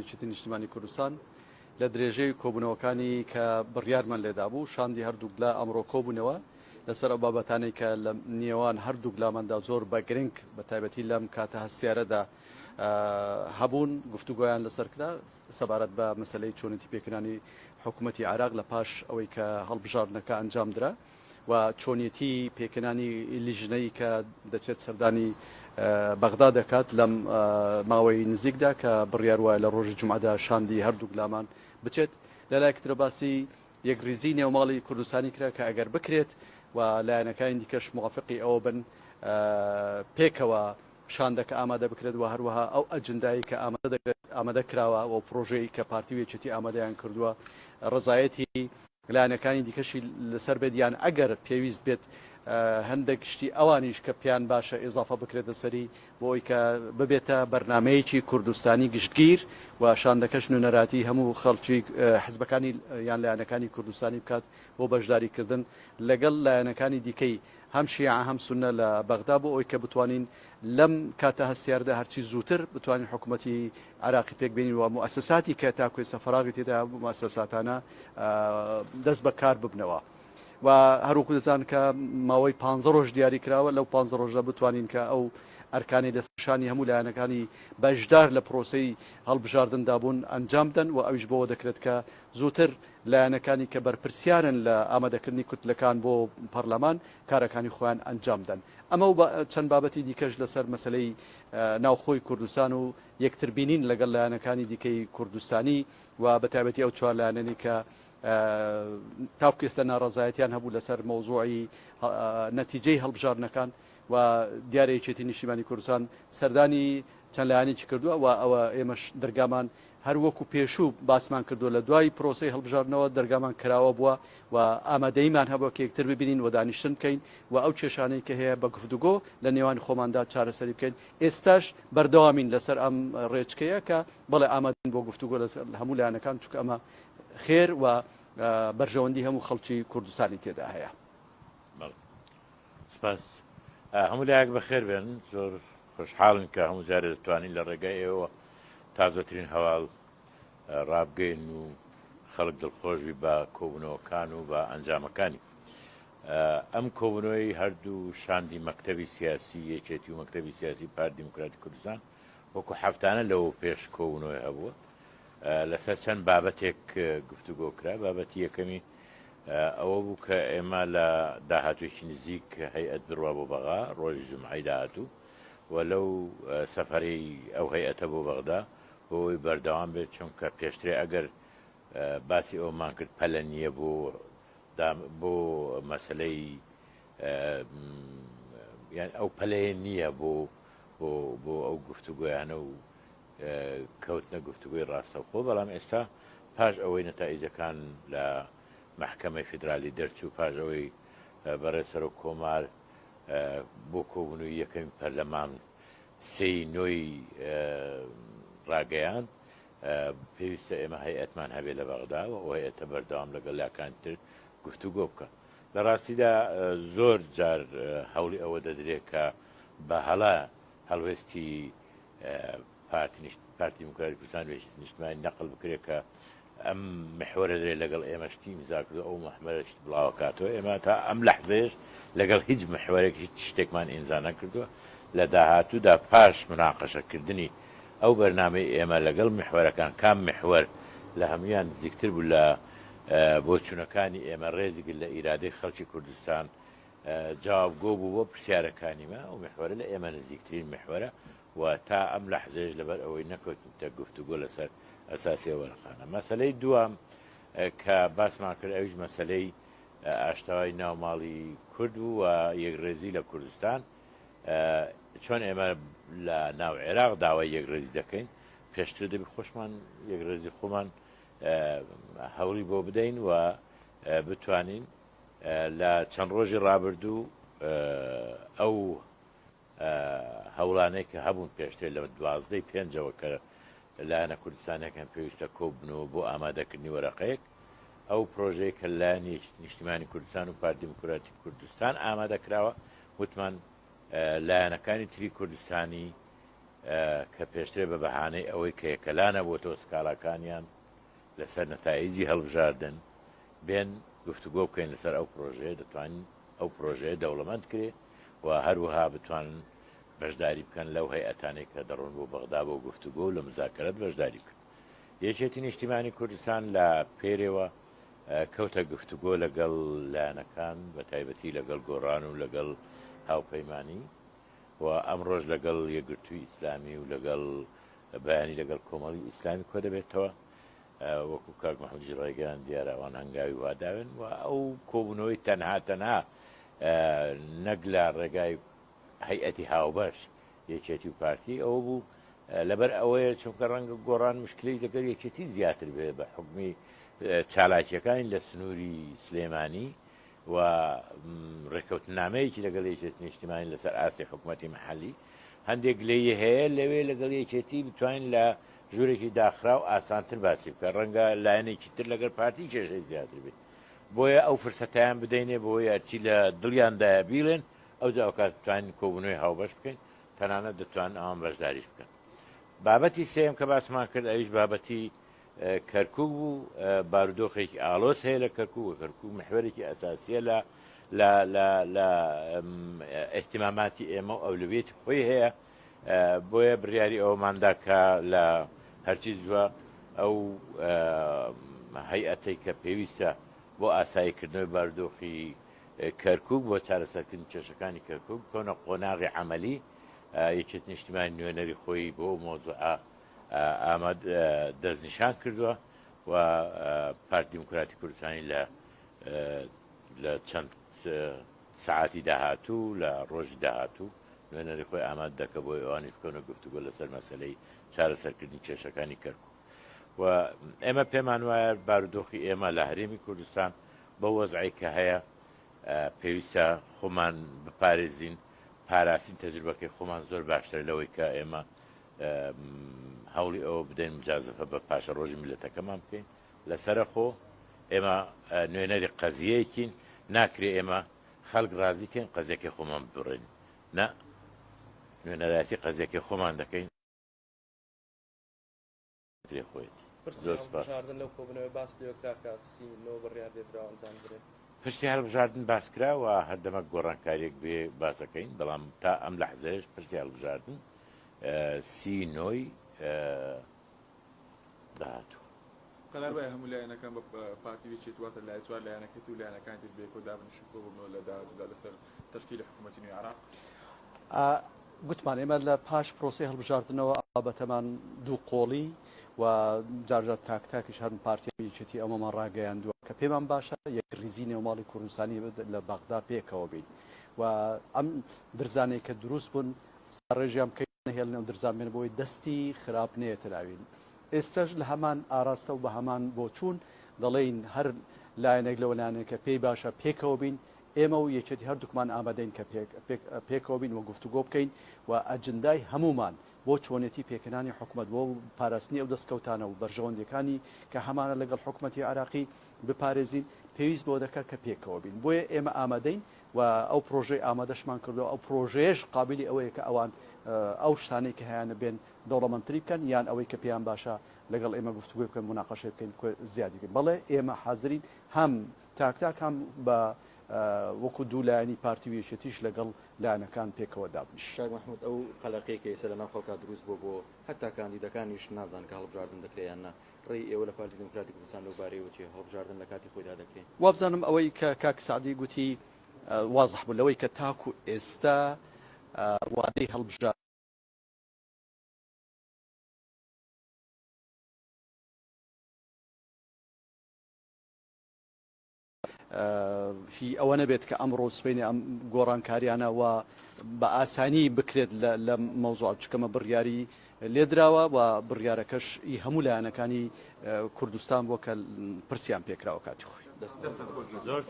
یەکێتی نیشتیمانی کوردستان لە درێژەی کۆبوونەوەکانی کە بڕیارمان لێدا بوو شاندی هەردووک لە ئەمڕۆ کۆبوونەوە لەسەر ئەو بابەتانەی کە لە نێوان هەردووک لاماندا زۆر بە گرنگ بە تایبەتی لەم کاتە هەستیارەدا هەبوون گفتوگۆیان لەسەر کرا سەبارەت بە مەسەلەی چۆنیتی پێکردنی حکوومەتی عێراق لە پاش ئەوەی کە هەڵبژاردنەکە ئەنجام درا و چۆنیەتی پێکردنی لیژنەی کە دەچێت سەردانی بەغدا دەکات لەم ماوەی نزیکدا کە بڕیار وایە لە ڕۆژی جومعەدا شاندی هەردووک لامان بچێت لەلایەکترە باسی یەکریزی نێوماڵی کوردستانی کرا کە ئەگەر بکرێت و لایەنەکانی دیکەش موافقی ئەوە بن پێکەوە شاندەکە ئامادە بکرێت و هەروەها ئەو ئەجندایی کە ئامادە کراوە و پرۆژەی کە پارتی وێچەتی ئامادەیان کردووە ڕزایەتی لایەنەکانی دیکەشی لەسەر بێدیان ئەگەر پێویست بێت هەندێک شتی ئەوانیش کە پیان باشە ئێزافە بکرێتە سەری بۆ ئەوی کە ببێتە بەرنمەیەکی کوردستانی گشتگیر و شاندەکەش نوێنەراتی هەموو خەڵکی حزبەکانی یان لایەنەکانی کوردستانی بکات بۆ بەشداریکردن لەگەڵ لایەنەکانی دیکەی هەم شیعە هەم سونە لە بەغدا بۆ ئەوی کە بتوانین لەم کاتە هەستیاردا هەرچی زووتر بتوانین حکوومەتی عراقی پێکبێنین و موسساتی کە تاکوی سەفەراغی تێدا موسساتانە دەست بەکار ببنەوە و هەروکو دەزان کە ماوەی 15 ڕۆژ دیاری کراوە لەو 15 ڕۆژدا بتوانین کە ئەو ئەرکانی دەستشانی هەموو لایەنەکانی بەشدار لە پرۆسەی هەڵبژاردندا بوون ئەنجام دەن و ئەویش بۆەوە دەکرێت کە زووتر لایەنەکانی کە بەرپرسیارن لە ئامادەکردنی کوتلەکان بۆ پەرلەمان کارەکانی خۆیان ئەنجام دەن ئەمە چەند بابەتی دیکەش لەسەر مەسلەی ناوخۆی کوردستان و یەکتربینین لەگەڵ لایەنەکانی دیکەی کوردستانی و بەتایبەتی ئەو چوار لایەنەی کە تاوکێستە ناڕەزایەتیان هەبوو لەسەر مەوزوعی نەتیجەی هەڵبژاردنەکان و دیارەیەکێتی نیشتیمانی کوردستان سەردانی چەند لایەنێکی کردووە و ئەوە ئێمەش دەرگامان هەر وەکو پێشوو باسمان کردو لە دوای پرۆسەی هەڵبژاردنەوە دەرگامان کراوە بووە و ئامادەیمان هەبووە کە یەکتر ببینین و دانیشتن بکەین و ئەو کێشانەی کە هەیە بە گفتوگۆ لە نێوان خۆماندا چارەسەری بکەین ئێستاش بەردەوامین لەسەر ئەم ڕێچکەیە کە بەڵێ ئامادەین بۆ گفتوگۆ لەسەر هەموو لایەنەکان چونکە ئەمە خێر و بەرژەوەندی هەموو خەڵکی کوردستانی تێدا هەیە. سپاس هەموو لایەک بەخێر بێن زۆر خۆشحاڵن کە هەموو جارێ دەتوانین لە ڕێگای ئێوە تازەترین هەواڵ ڕابگەین و خەڵک دڵخۆشی بە کۆبوونەوەکان و بە ئەنجامەکانی ئەم کۆبوونەوەی هەردوو شاندی مەکتەبی سیاسی یەکێتی و مەکتەبی سیاسی پارتی دیموکراتی کوردستان وەکو هەفتانە لەوە پێش کۆبوونەوەی هەبووە لەسەر چەند بابەتێک گفتوگۆ کرا بابەتی یەکەمی ئەوە بوو کە ئێمە لە داهاتوێکی نزیک هەیئەت بڕوا بۆ بەغا ڕۆژی جومعەی داهاتوو و لەو سەفەرەی ئەو هەیئەتە بۆ بەغدا بۆی بەردەوام بێت چونکە پێشترێ ئەگەر باسی ئەومان کرد پەلە نییە بۆ مەسلەی یان ئەو پەلەیە نییە بۆ ئەو گفتوگۆیانە و کەوتنە گفتوگوی ڕاستەوخۆ بەڵام ئێستا پاش ئەوەی نەتائیجەکان لە محکەمەی فیدرالی دەرچوو پاش ئەوەی بەڕێسەر و کۆمار بۆ کۆبوونەوەی یەکەمی پەرلەمان سێی نۆی ڕاگەیان پێویستە ئێمە هەیئەتمان هەبێ لە بەغدا و ئەو هەیئەتە بەردەوام لەگەڵ لاکان تر گفتوگۆ بکە لە ڕاستیدا زۆر جار هەوڵی ئەوە دەدرێت کە بە هەڵا هەڵوێستی پارتی دیموکراتی کوردستان نیشتیمانی نەقل بکرێت کە ئەم محوەرە دەرێت لەگەڵ ئێمەشتی میزار کردو ئەو محمەرەشت بڵاوە کاتەوە ئێمە تا ئەم لەحزەیەش لەگەڵ هیچ محوەرێک هیچ شتێکمان ئیمزا نەکردووە لە داهاتوودا پاش مناقەشەکردنی ئەو بەرنامەی ئێمە لەگەڵ محوەرەکان کام محوەر لە هەمویان نزیکتر بوو لە بۆچوونەکانی ئێمە ڕێزیگر لە ئیرادەی خەڵکی کوردستان جوابگۆ بوو بۆ پرسیارەکانیمە ئەو محوەرە لە ئێمە نزیکترین محوەرە و تا ئەم لەحزەیەش لەبەر ئەوەی نەکەوتە گفتوگۆ لەسەر ئەساسی وەرەخانە مەسەلەی دووەم کە باسمان کرد ئەویش مەسەلەی ئاشتەوای ناوماڵی کورد و یەکڕێزی لە کوردستان چۆن ئێمە لە ناو عێراق داوای یەکڕێزی دەکەین پێشتر دەبی خۆشمان یەکڕێزی خۆمان هەوڵی بۆ بدەین و بتوانین لە چەند ڕۆژی ڕابردوو ئەو هەوڵانەی کە هەبوون پێشتر لە 12/5ەوە کە لایەنە کوردستانەکان پێویستە کۆبنەوە بۆ ئامادەکردنی وەرەقەیەک ئەو پرۆژەیە کە لایەنی نیشتیمانی کوردستان و پارتی دیموکراتی کوردستان ئامادەکراوە وتمان لایەنەکانی تری کوردستانی کە پێشترێ بە بەهانەی ئەوەی کە یەکەلانە بۆ تۆ سکاڵاکانیان لەسەر نەتایجی هەڵبژاردن بێن گفتوگۆ بکەین لەسەر ئەو پرۆژەیە دەتوانین ئەو پرۆژەیە دەوڵەمەند کرێ و هەروەها بتوانن بەشداری بکەن لەو هەیئەتانێک کە دەڕۆن بۆ بەغدا بۆ گفتوگۆ و لە مزاکەرەت بەشداری بکەن. یەکێتی نیشتیمانی کوردستان لە پێرێوە کەوتە گفتوگۆ لەگەڵ لایەنەکان بە تایبەتی لەگەڵ گۆڕان و لەگەڵ هاوپەیمانی و ئەمڕۆژ لەگەڵ یەکگرتووی ئیسلامی و لەگەڵ بەیانی لەگەڵ کۆمەڵی ئیسلامی کۆ دەبێتەوە وەکو کاک مەحموودی ڕێگەیان دیارە ئەوان هەنگاوی واداوێن و ئەو کۆبوونەوەی تەنها نەک لە ڕێگای هەیئەتی هاوبەش یەکێتی و پارتی ئەوە بوو لەبەر ئەوەیە چونکە ڕەنگە گۆڕان مشکلەی دەگەر یەکێتی زیاتر بێ بە حکمی چالاکیەکانی لە سنووری سلێمانی و ڕێکەوتنامەیەکی لەگەڵ یەکێتی نیشتیمانی لەسەر ئاستی حکوومەتی مەحەلی هەندێک لێیە هەیە لەوێ لەگەڵ یەکێتی بتوانین لە ژوورێکی داخرا و ئاسانتر باسی بکە ڕەنگە لایەنێکی تر لەگەر پارتی کێشەی زیاتر بێت بۆیە ئەو فرسەتیان بدەینێ بۆی هەرچی لە دڵیاندایە بیڵێن ئەو جاوکات بتوانین کۆبوونەوەی هاوبەش بکەین تەنانەت دەتوانن ئەوان بەشداریش بکەن. بابەتی سێم کە باسمان کرد ئەویش بابەتی کەرکووک بوو بارودۆخێکی ئالۆز هەیە لە کەرکووک کەرکووک محورێکی ئەساسیە لە احتیماماتی ئێمە و ئەولویەتی خۆی هەیە بۆیە بڕیاری ئەوماندا کە لە هەرچی زووە ئەو هەیئەتەی کە پێویستە بۆ ئاساییکردنەوەی بارودۆخی کەرکووک بۆ چارەسەرکردن کێشەکانی کەرکووک کۆنە قۆناغی عەمەلی یەکێت نیشتیمانی نوێنەری خۆی بۆ مۆزوعە ئاماد دەستنیشان کردووە و پارتی دیموکراتی کوردستانی لە چەند سعاتی داهاتوو لە ڕۆژی داهاتوو نوێنەری خۆی ئاماد دەکە بۆی ئەوانی بکەونە گفتوگۆ لەسەر مەسەلەی چارەسەرکردنی کێشەکانی کەرکووک و ئێمە پێمان وایە بارودۆخی ئێمە لە هەرێمی کوردستان بە وەزعی کە هەیە پێویستە خۆمان بپارێزین پاراستین تەجروبەکەی خۆمان زۆر باشتر لەوەی کە ئێمە هەوڵی ئەوە بدەین مجازفە بە پاشە ڕۆژی میلەتەکەمان بکەین لەسرە خۆ ئێمە نوێنەری قەزیەیەکین ناکرێ ئێمە خەڵک ڕازیکەین قەزیەکەی خۆمان بڕێن نە نوێنەراتی قەزیەکەی خۆمان دەکەین خۆیت زۆر سپاس. پرسی هەڵبژاردن باسکراوە هەردەمە گۆڕانکاریەک بێ باسەکەین بەڵام تا ئەم لەحزەیەش پرسی هەڵبژاردن سی نۆی داهاتوو قەرار وایە هەموو لایەنەکان بە پارتی بچێت واتە لای چوار لایەنەکەیت و لایەنەکان تر بێ کۆدابنیشن کۆبوونەوە لە داهاتوودا لەسەر تەشکیلی حکوومەتی نوێی عێراق. گوتمان ئێمە لە پاش پرۆسی هەڵبژاردنەوە بابەتەمان دوو قۆڵی و جارجار تاکتاکیش هەرم پارتیەکێتی ئەمەمان ڕاگەیاندووە کە پێمان باشە یەک ریزی نێوماڵی کوردستانی لە بەغدا پێکەوە بین و ئەم درزانەی کە دروست بوون ڕێژیان بکەین نەهێڵنێ و درزان بێن بۆی دەستی خراپ نێتراوین. ئێستاش لە هەمان ئاراستە و بە هەمان بۆ چوون دەڵێن هەر لایەنێک لەوە لایەنێکە پێی باشە پێکەوە بین ئێمە و یەکێتی هەردووکمان ئامادەین کە پێکەوە بین و گفتوگۆ بکەین و ئەجندای هەمومان بۆ چۆنێتی پێکەنانی حکوومەت بۆ پاراستنی ئەو دەستکەوتانە و بەرژەوەندەکانی کە هەمانە لەگەڵ حکوومەتی عێراقی بپارێزین پێویست بۆ دەکات کە پێکەوە بین بۆیە ئێمە ئامادەین و ئەو پرۆژەی ئامادەشمان کردو ئەو پرۆژێش قابلی ئەوەیە کە ئەوان ئەو شتانەی کە هەیەە بێن دەوڵەمەندتری بکەن یان ئەوەی کە پێیان باشە لەگەڵ ئێمە گفتوگۆ بکەن مناقەشە بکەین زیادی بکەین بەڵێ ئێمە حازرین هەم تاکتاک هەم بە وەکو دوو لایەنی پارتی و یەکێتیش لەگەڵ لایەنەکان پێکەوە دابنیش. شاک مەحموود ئەو قەلەقەیەکە ئێستا لە ناو خەڵکا دروست بۆ هەتا کاندیدەکانیش نازان کە هەڵبژاردن دەکرێت یان نا ڕێی ئێوە لە پارتی دیموکراتی کوردستان لەبارەی وچی هەڵبژاردن لە کاتی خۆیدا دەکرێت. وابزانم ئەوەی کە کاک سعدی گوتی واضح بوو لەوەی کە تاکو ئێستا وادەی هەڵبژاردن فی ئەوە نەبێت کە ئەمڕۆ سبەینی ئەم گۆڕانکاریانە و بە ئاسانی بکرێت لە مەوزوع چکەمە بڕیاری لێدراوە و بڕیارەکەش هەموو لایەنەکانی کوردستان بۆ کە پرسیان پێکراوە کاتی خۆی. زۆر